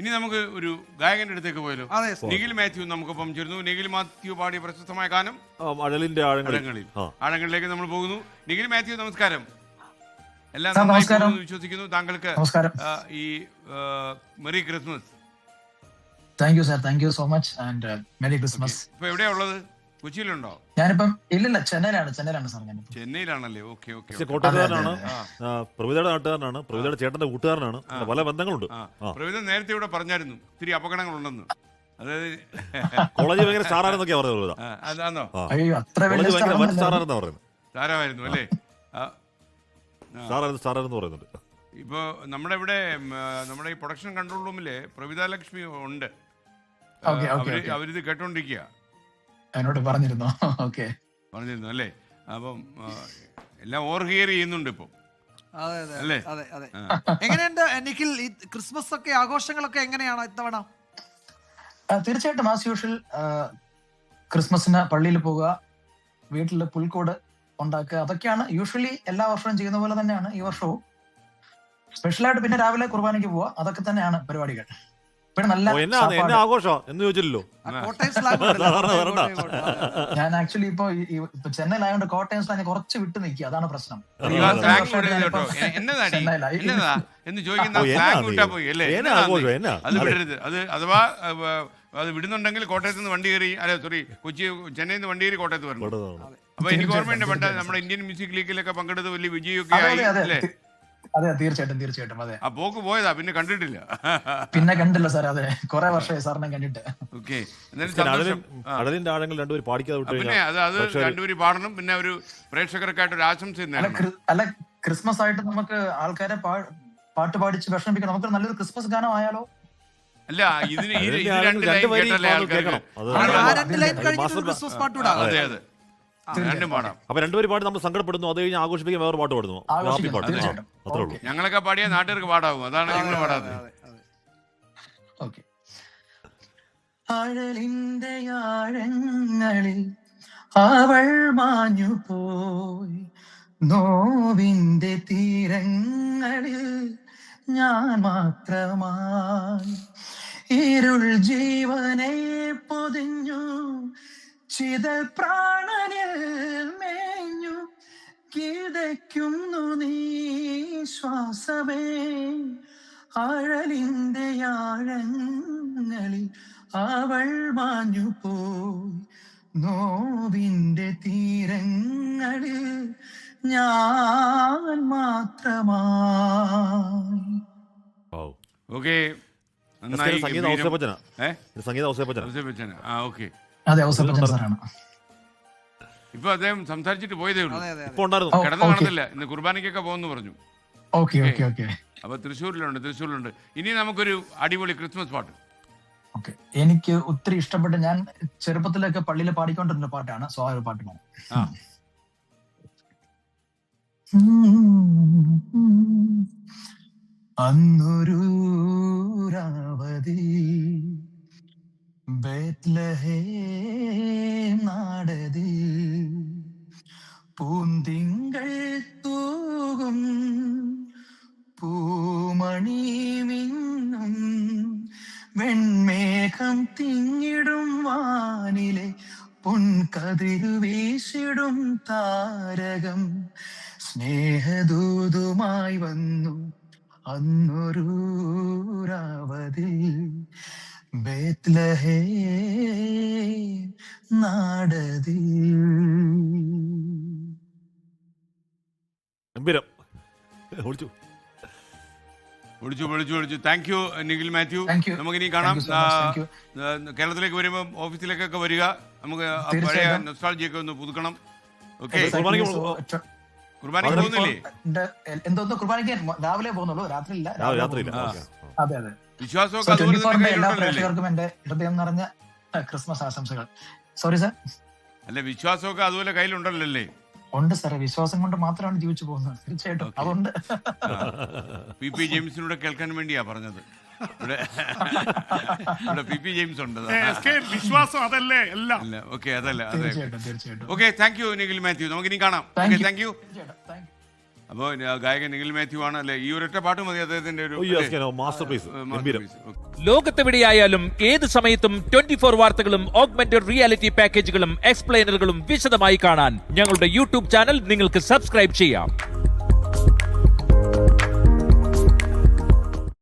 ഇനി നമുക്ക് ഒരു ഗായകന്റെ അടുത്തേക്ക് പോയല്ലോ. നിഖിൽ മാത്യു നമുക്കൊപ്പം ചേരുന്നു. നിഖിൽ മാത്യു പാടിയ പ്രശസ്തമായ ഗാനം അഴലിന്റെ ആഴങ്ങളിൽ. ആഴങ്ങളിലേക്ക് നമ്മൾ പോകുന്നു. നിഖിൽ മാത്യു നമസ്കാരം. എല്ലാം നമസ്കാരം. വിശ്വസിക്കുന്നു. താങ്കൾക്ക് ഈ merry Christmas. Thank you sir, thank you so much and merry Christmas. ഇപ്പൊ എവിടെയാ ഉള്ളത്? കൊച്ചിയിലുണ്ടോ? ഞാനിപ്പം ഇല്ലില്ല, ചെന്നൈയിലാണ് സാർ. ഞാൻ ചെന്നൈയിലാണല്ലേ? Okay okay. കോട്ടയത്തുകാരനാണ്, പ്രവിതയുടെ നാട്ടുകാരനാണ്, പ്രവിതയുടെ ചേട്ടന്റെ കൂട്ടുകാരനാണ്, പല ബന്ധങ്ങളുണ്ട്. പ്രവിത നേരത്തെ ഇവിടെ പറഞ്ഞായിരുന്നു ഇത്തിരി അപകടങ്ങളുണ്ടെന്ന്. അതായത് കോളേജ് ഭയങ്കര സ്റ്റാറാണെന്നൊക്കെയാ പറഞ്ഞത്. അതാണോ? അയ്യോ, അത്ര വലിയ സ്റ്റാറാണെന്നാ പറയുന്നത്. താരമായിരുന്നു അല്ലേ? സ്റ്റാറായിരുന്നു പറയുന്നുണ്ട്. ഇപ്പൊ നമ്മുടെ ഇവിടെ നമ്മുടെ ഈ പ്രൊഡക്ഷൻ കൺട്രോൾ റൂമില് പ്രവിത ലക്ഷ്മി ഉണ്ട്. അവരിത് കേട്ടോണ്ടിരിക്കുക. എന്നോട് പറഞ്ഞിരുന്നു. ഓക്കെ, പറഞ്ഞിരുന്നു അല്ലേ? അപ്പം എല്ലാം ഓവർ ഹിയർ ചെയ്യുന്നുണ്ട് ഇപ്പൊ. അതെ. എങ്ങനെയുണ്ട് നിഖിൽ, ഈ ക്രിസ്മസ് ഒക്കെ ആഘോഷങ്ങളൊക്കെ എങ്ങനെയാണ് ഇത്തവണ? തീർച്ചയായിട്ടും ആസ് യൂഷ്വൽ ക്രിസ്മസിന് പള്ളിയിൽ പോവുക, വീട്ടിൽ പുൽക്കൂട് ഉണ്ടാക്കുക, അതൊക്കെയാണ് യൂഷ്വലി എല്ലാ വർഷവും ചെയ്യുന്ന പോലെ തന്നെയാണ് ഈ വർഷവും. സ്പെഷ്യലായിട്ട് പിന്നെ രാവിലെ കുർബാനയ്ക്ക് പോവുക, അതൊക്കെ തന്നെയാണ് പരിപാടികൾ. പിന്നെ നല്ല ആഘോഷം എന്ന് ചോദിച്ചില്ലല്ലോ. ഞാൻ ആക്ച്വലി ഇപ്പൊ ചെന്നൈയിലായോണ്ട് കോട്ടയം സ്ലാങ് കുറച്ച് വിട്ട് നിൽക്കുക, അതാണ് പ്രശ്നം. അഥവാ അത് വിടുന്നുണ്ടെങ്കിൽ കോട്ടയത്ത് നിന്ന് വണ്ടി കയറി, അല്ല സോറി, ചെന്നൈയിൽ നിന്ന് വണ്ടി കയറി കോട്ടയത്ത് വരണം. അപ്പൊ എനിക്ക് ഓർമ്മയുണ്ട് പണ്ട് നമ്മുടെ ഇന്ത്യൻ മ്യൂസിക് ലീഗിലൊക്കെ പങ്കെടുത്ത് വലിയ വിജയമൊക്കെ ആയി അല്ലേ? അതെ, തീർച്ചയായിട്ടും അതെ. ആ പോക്ക് പോയതാ, പിന്നെ കണ്ടിട്ടില്ല. പിന്നെ കണ്ടില്ല സാർ, അതെ, കുറെ വർഷമായി സാറിനെ കണ്ടിട്ട്. ഓക്കെ, പിന്നെ അത് രണ്ടുപേരും പാടണം. പിന്നെ ഒരു പ്രേക്ഷകർക്കായിട്ട് ഒരു ആശംസ. അല്ല, ക്രിസ്മസ് ആയിട്ട് നമുക്ക് ആൾക്കാരെ പാട്ട് പാടിച്ച് വിഷമിപ്പിക്കണം. നമുക്ക് നല്ലൊരു ക്രിസ്മസ് ഗാനം ആയാലോ? അല്ല, ഇതിന് രണ്ട് ലൈൻ കേട്ടല്ലേ ആൾക്കാർക്ക്. അതെ അതെ, രണ്ടും പാടാം. അപ്പൊ രണ്ടുപേരും പാടി നമ്മൾ സങ്കടപ്പെടുന്നു, അത് കഴിഞ്ഞ് ആഘോഷിപ്പിക്കാൻ വേറെ പാട്ട് പാടുന്നു. അത്രേ ഉള്ളൂ. ഞങ്ങളൊക്കെ പാടിയ നാട്ടുകാർക്ക് പാടാവും, അതാണ് ഞങ്ങൾ പാടാത്തത്. അഴലിന്റെ ആഴങ്ങളിൽ അവൾ മാഞ്ഞു പോയി, നോവിന്റെ തീരങ്ങളിൽ ഞാൻ മാത്രമായി, ഇരുൾ ജീവനെ പൊതിഞ്ഞു, ചിതൽ പ്രാണനിൽ മേഞ്ഞു, കിതയ്ക്കുന്നു നീ ശ്വാസമേ, അഴലിന്റെ ആഴങ്ങളിൽ അവൾ മാഞ്ഞു പോയി, നോവിന്റെ തീരങ്ങളിൽ ഞാൻ മാത്രമായി. ഓക്കെ, സംഗീത ഔസേപ്പച്ചന. അതെ, ഔസേപ്പച്ചൻ സാറാണ്. ഇപ്പൊ അദ്ദേഹം സംസാരിച്ചിട്ട് പോയതേ ഉള്ളൂ. കിടന്നു കാണത്തില്ല, ഇന്ന് കുർബാനയ്ക്കൊക്കെ പോകുന്നു പറഞ്ഞു. ഓക്കെ. അപ്പൊ തൃശ്ശൂരിലുണ്ട്. ഇനി നമുക്കൊരു അടിപൊളി ക്രിസ്മസ് പാട്ട്. ഓക്കെ, എനിക്ക് ഒത്തിരി ഇഷ്ടപ്പെട്ട, ഞാൻ ചെറുപ്പത്തിലൊക്കെ പള്ളിയിൽ പാടിക്കൊണ്ടിരുന്ന പാട്ടാണ്. സോ ആ ഒരു പാട്ട് പാടാം. അന്നൊരു രാവതി ബേത്ലഹേം നാടതിൽ പൂന്തിങ്കൾ തൂകും പൂമണി മിന്നും വെൺമേഘം തിങ്ങിടും വാനിലെ പൊൻകതിരു വീശിടും താരകം സ്നേഹദൂതുമായി വന്നു അന്നൊരു രാവതി ബേത്ലഹേം നാടതിൽ. വിളിച്ചു. Thank you Nikhil Mathew. നമുക്കിനി കാണാം. കേരളത്തിലേക്ക് വരുമ്പോൾ ഓഫീസിലേക്കൊക്കെ വരിക. നമുക്ക് പഴയ നൊസ്റ്റാൾജിയൊക്കെ ഒന്ന് പുതുക്കണം. ഓക്കെ, കുർബാനയ്ക്ക് പോകുന്നില്ലേ? എന്തോന്ന് കുർബാനയ്ക്ക് രാവിലെ പോകുന്നുള്ളൂ, രാത്രിയില്ല. അതെ. വിശ്വാസമൊക്കെ എല്ലാ പ്രേക്ഷകർക്കും എന്റെ ഹൃദയം നിറഞ്ഞ ക്രിസ്മസ് ആശംസകൾ. Sorry sir. അല്ല, വിശ്വാസമൊക്കെ അതുപോലെ കയ്യിലുണ്ടല്ലോ അല്ലേ? ഉണ്ട് സാറേ, വിശ്വാസം കൊണ്ട് മാത്രമാണ് ജീവിച്ചു പോകുന്നത്. തീർച്ചയായിട്ടും അതുകൊണ്ട്. PP ജെയിംസിനൂടെ കേൾക്കാൻ വേണ്ടിയാ പറഞ്ഞത്. ഇവിടെ PP ജെയിംസ് ഉണ്ട്. വിശ്വാസം അതല്ലേ എല്ലാം. ഓക്കെ, അതല്ല. തീർച്ചയായിട്ടും. Okay, thank you Nikhil Mathew. നമുക്കിനി കാണാം. Thank you. അപ്പോൾ ഗായകൻ നിഖിൽ മാത്യു ആണ് അല്ലെ? ഈ ഒരൊറ്റ പാട്ട് മതി അദ്ദേഹത്തിന്റെ ഒരു മാസ്റ്റർ പീസ് ഗംഭീരം. ലോകത്തെവിടെയായാലും ഏത് സമയത്തും 24 വാർത്തകളും ഓഗ്മെന്റഡ് റിയാലിറ്റി പാക്കേജുകളും എക്സ്പ്ലെയിനറുകളും വിശദമായി കാണാൻ ഞങ്ങളുടെ യൂട്യൂബ് ചാനൽ നിങ്ങൾക്ക് സബ്സ്ക്രൈബ് ചെയ്യാം.